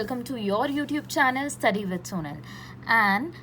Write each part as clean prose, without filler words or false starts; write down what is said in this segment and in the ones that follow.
welcome to your YouTube channel Study with Sonal. And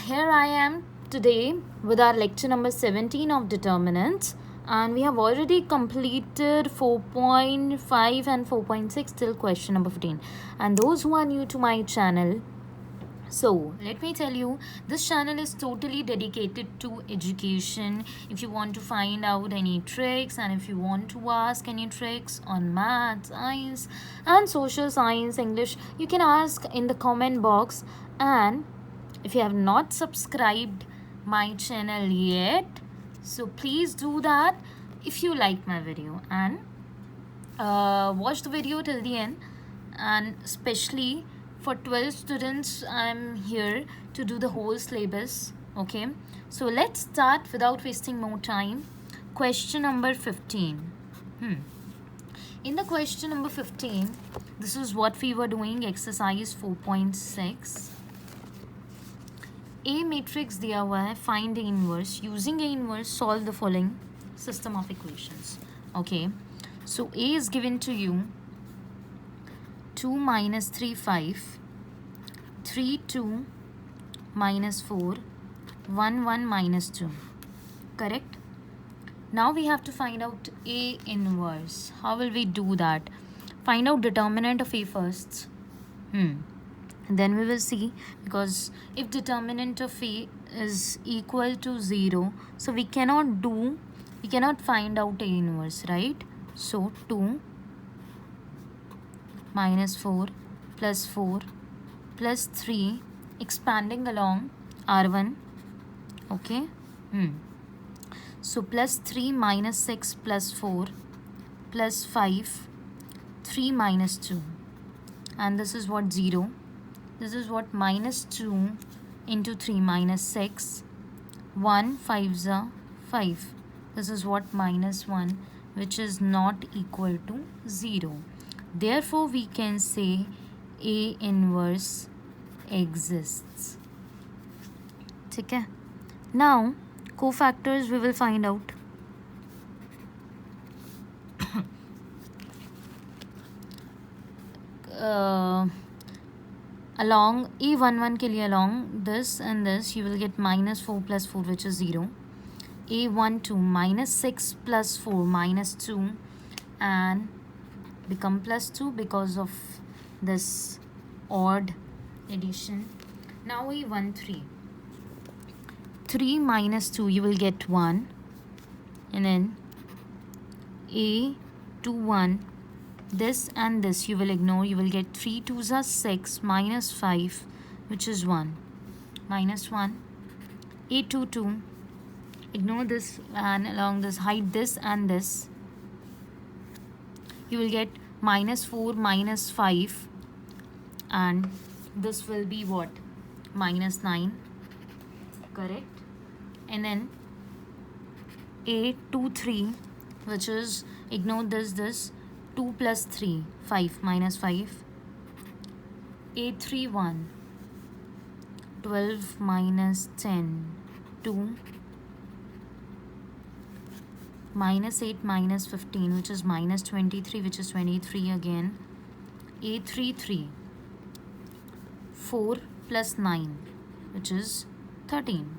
here I am today with our lecture number 17 of Determinants, and we have already completed 4.5 and 4.6 till question number 15. And those who are new to my channel, so let me tell you, this channel is totally dedicated to education. If you want to find out any tricks and if you want to ask any tricks on math, science and social science, English, you can ask in the comment box. And if you have not subscribed my channel yet, so please do that if you like my video, and watch the video till the end. And especially for 12 students, I'm here to do the whole syllabus. Okay, so let's start without wasting more time. Question number 15. In the question number 15, this is what we were doing, exercise 4.6. A matrix दिया हुआ है, find A inverse. Using A inverse, solve the following system of equations. Okay, so A is given to you 2 minus 3 5, 3 2 minus 4, 1 1 minus 2. Correct? Now we have to find out A inverse. How will we do that? Find out determinant of A first. Then we will see, because if determinant of A is equal to 0, so we cannot find out A inverse, right? So 2 minus 4 plus 4 plus 3, expanding along R1. Okay. So plus 3 minus 6 plus 4 plus 5, 3 minus 2. And this is what 0. This is what minus 2 into 3 minus 6. 1 5s are 5. This is what minus 1, which is not equal to 0. Therefore, we can say A inverse exists. Okay. Now, cofactors we will find out. Along A11 के लिए along this and this, you will get minus 4 plus 4, which is 0. A12 minus 6 plus 4 minus 2, and become plus 2 because of this odd addition. Now A13, 3 minus 2, you will get 1, and then A21, this and this you will ignore, you will get 3 2s are 6 minus 5, which is 1, minus 1. A22, ignore this and along this, hide this and this, you will get minus 4 minus 5, and this will be what? Minus 9. Correct? And then A23, which is, ignore this, 2 plus 3, 5 minus 5. A31, 12 minus 10, 2. Minus 8 minus 15, which is minus 23, which is 23 again. A33, 4 plus 9, which is 13.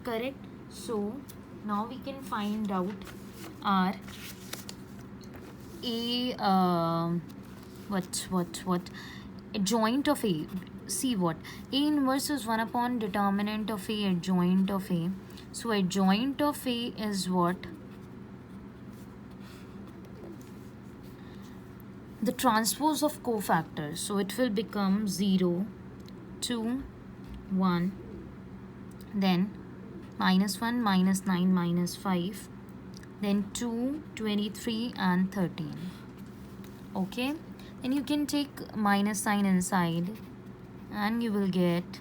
Correct? So now we can find out our adjoint of A. See what? A inverse is 1 upon determinant of A, adjoint of A. So adjoint of A is what? The transpose of cofactors. So it will become 0, 2, 1, then minus 1, minus 9, minus 5, then 2, 23 and 13. Okay, then you can take minus sign inside and you will get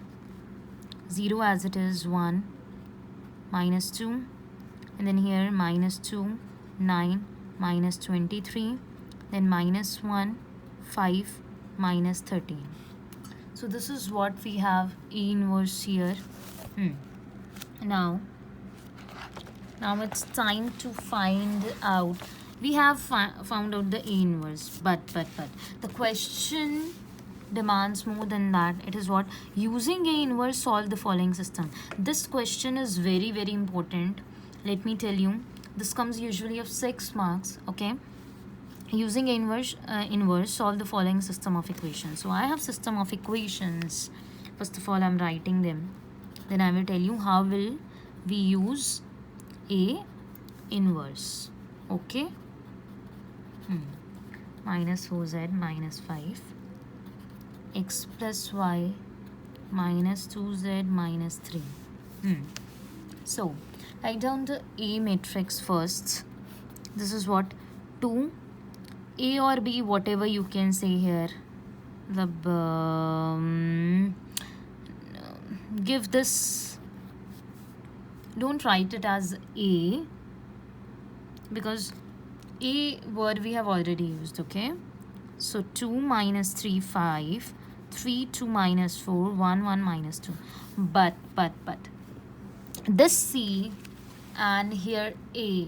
0 as it is, 1, minus 2, and then here minus 2, 9, minus 23, then minus 1, 5, minus 13. So this is what we have A inverse here. Now it's time to find out. We have found out the A inverse, but the question demands more than that. It is what? Using A inverse, solve the following system. This question is very, very important. Let me tell you. This comes usually of 6 marks, okay? Using A inverse, solve the following system of equations. So I have system of equations. First of all, I'm writing them. Then I will tell you how will we use A inverse, okay? Minus 4z minus 5 x plus y minus 2z minus 3. So write down the A matrix first. This is what? 2 A or B, whatever you can say here. The give this, don't write it as A because A word we have already used, okay? So 2 minus 3, 5, 3, 2 minus 4, 1, 1 minus 2. But this C and here A,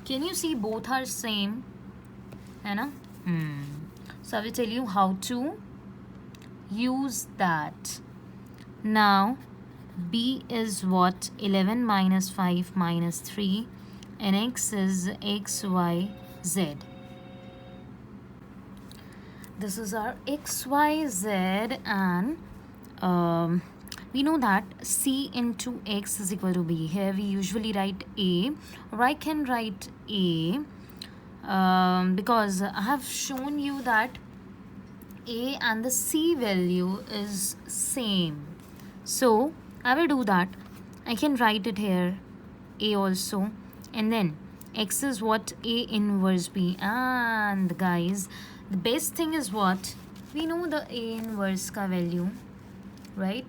can you see both are same? Hai na? So I will tell you how to use that. Now B is what? 11 minus 5 minus 3 and X is X, Y, Z. This is our X, Y, Z, and we know that C into X is equal to B. Here we usually write A, or I can write A because I have shown you that A and the C value is same. So I will do that. I can write it here, A also, and then X is what? A inverse B. And guys, the best thing is what? We know the A inverse ka value, right?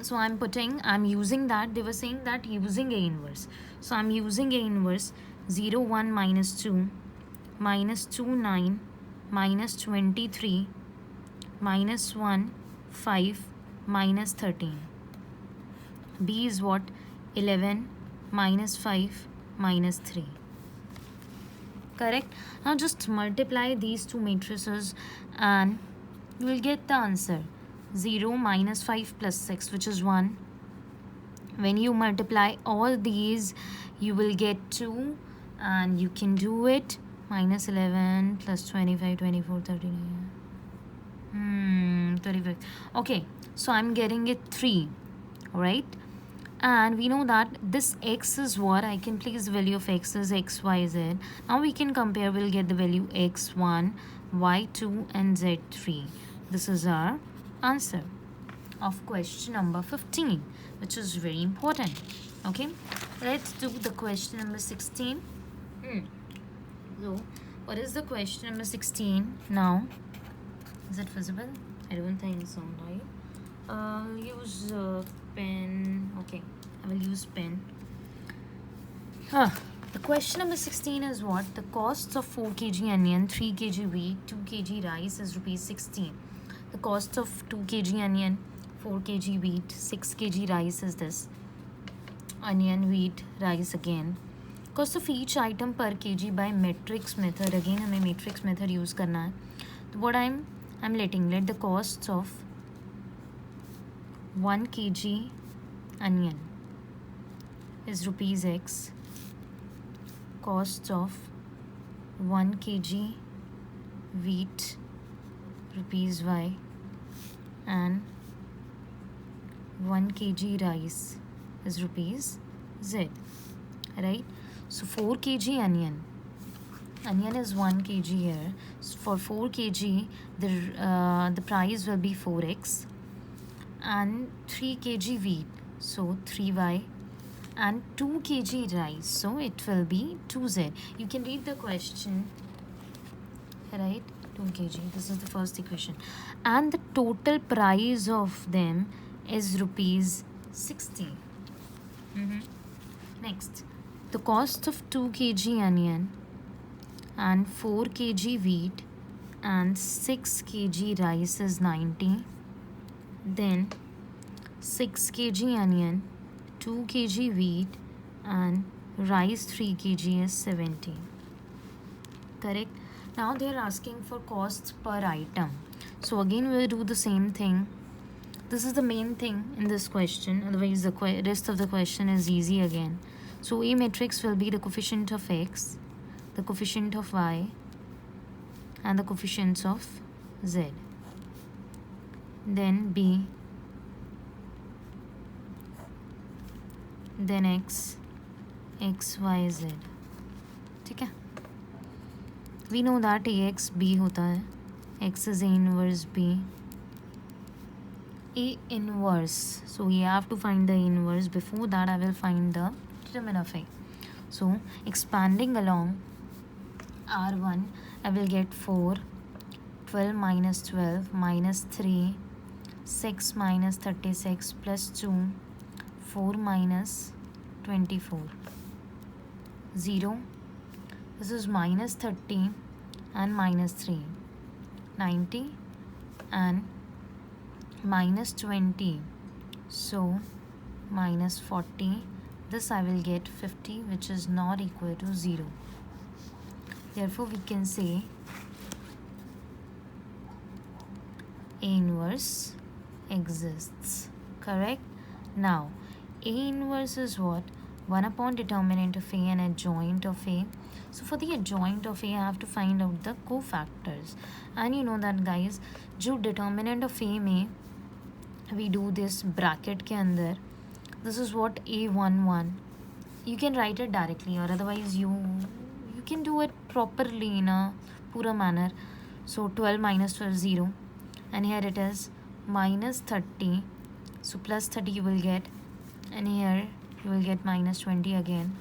So I'm using that. They were saying that using A inverse. So I'm using A inverse 0, 1, minus 2, minus 2, 9, minus 23, minus 1, 5, minus 13. B is what? 11, minus 5, minus 3. Correct? Now just multiply these two matrices and you will get the answer. 0 minus 5 plus 6, which is 1. When you multiply all these, you will get 2 and you can do it. Minus 11 plus 25, 24, 39. 35. Okay, so I'm getting it 3, right? And we know that this X is what? I can place the value of X as X, Y, Z. Now we can compare. We'll get the value X1, Y2 and Z3. This is our answer of question number 15, which is very important. Okay, let's do the question number 16. So what is the question number 16 now? Is it visible? I don't think so, right? Use pen. Okay, I will use pen. The question number 16 is what? The costs of 4 kg onion, 3 kg wheat, 2 kg rice is rupees 16. The cost of 2 kg onion, 4 kg wheat, 6 kg rice is this. Onion, wheat, rice again. Cost of each item per kg by matrix method. Again हमें matrix method use करना है. So what I'm let the costs of 1 kg onion is rupees X. Cost of 1 kg wheat rupees Y and 1 kg rice is rupees Z, right? So 4 kg onion is 1 kg here. So for 4 kg the price will be 4x, and 3 kg wheat, so 3y, and 2 kg rice, so it will be 2z. You can read the question, right? 2 kg, this is the first equation, and the total price of them is rupees 60. Next, the cost of 2 kg onion and 4 kg wheat and 6 kg rice is 90. Then 6 kg onion, 2 kg wheat and rice 3 kg is 70. Correct? Now they are asking for costs per item. So again we'll do the same thing. This is the main thing in this question, otherwise the rest of the question is easy again. So A matrix will be the coefficient of x, the coefficient of y, and the coefficients of z. Then B, then x, x, y, z. ठीक है? We know that Ax B होता है. X is A inverse B. A inverse. So we have to find the inverse. Before that, I will find the determinant of A. So expanding along R1, I will get 4, 12 minus 12 minus 3, 6 minus 36 plus 2, 4 minus 24, 0. This is minus 30 and minus 3, 90 and minus 20. So minus 40. This I will get 50, which is not equal to 0. Therefore, we can say A inverse exists. Correct? Now, A inverse is what? 1 upon determinant of A and adjoint of A. So for the adjoint of A, I have to find out the cofactors. And you know that, guys, जो determinant of A में we do this bracket के अंदर, this is what A11. You can write it directly, or otherwise you can do it properly in a pura manner. So 12 minus 12, 0. And here it is minus 30. So plus 30 you will get. And here you will get minus 20 again.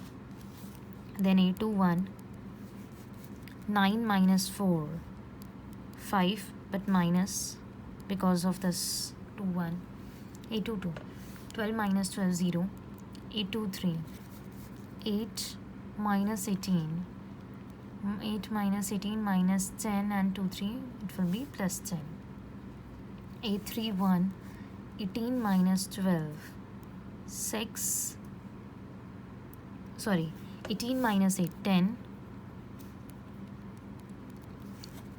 Then A21. 9 minus 4. 5, but minus because of this 21. A22. 12 minus 12, 0. A23. 8 minus 18. 8 minus 18 minus 10 and 2, 3. It will be plus 10. A31. 18 minus 12. 6. Sorry. 18 minus 8. 10.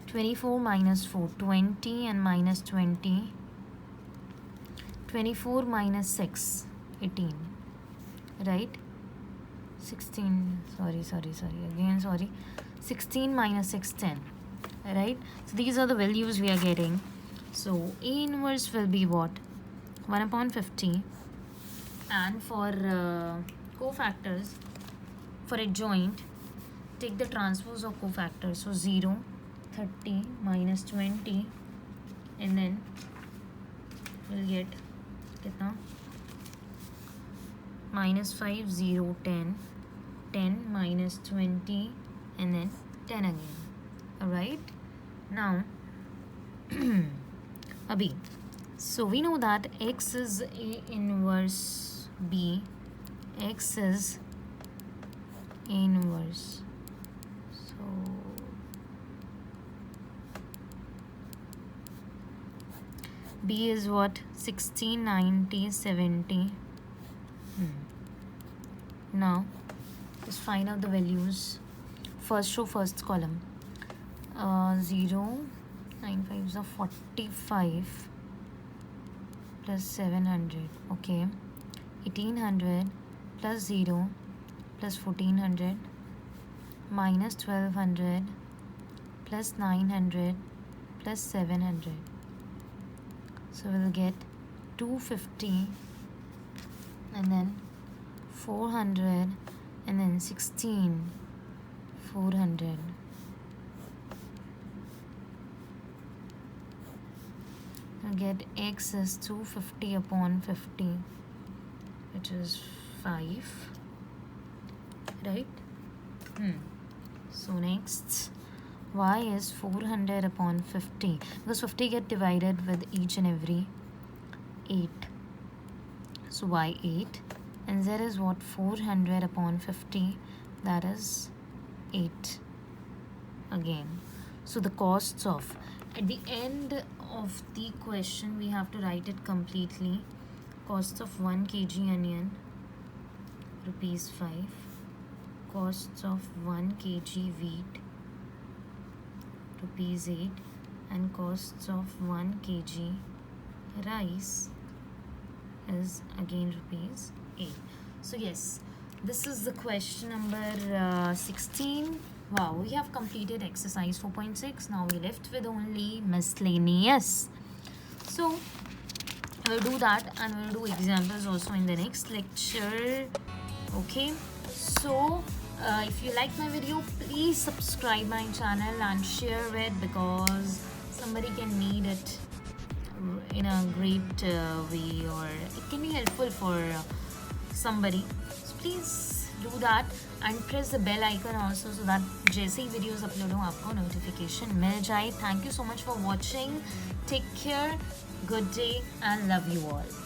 24 minus 4. 20 and minus 20. 24 minus 6. 18. Right? 16. Sorry. Again, sorry. 16 minus 6, 10. Right? So these are the values we are getting. So A inverse will be what? 1 upon 50. And for cofactors, for adjoint, take the transpose of cofactors. So 0, 30 minus 20, and then we'll get kitna? Minus 5, 0, 10, 10 minus 20, and then 10 again. Alright? Now, abhi. So we know that X is A inverse B. X is A inverse. So B is what? 60, 90, 70. Now, just find out the values. First row, first column. 0, 9 5s are 45 plus 700. Okay. 1800 plus 0 plus 1400 minus 1200 plus 900 plus 700. So we'll get 250 and then 400 and then 16, 400. We'll get X is 250 upon 50, which is 5. Right? So next, Y is 400 upon 50, because 50 get divided with each and every 8. So Y 8, and Z is what? 400 upon 50, that is 8 again. So the costs of, at the end of the question we have to write it completely. Costs of 1 kg onion, rupees 5. Costs of 1 kg wheat, rupees 8, and costs of 1 kg rice is again rupees 8. So yes, this is the question number 16. Wow, we have completed exercise 4.6. Now we left with only miscellaneous. So we'll do that, and we'll do examples also in the next lecture. Okay, so if you like my video, please subscribe my channel and share it, because somebody can need it in a great way, or it can be helpful for somebody. So please do that, and press the bell icon also, so that जैसे ही videos upload हो आपको notification मिल जाए. Thank you so much for watching. Take care, good day, and love you all.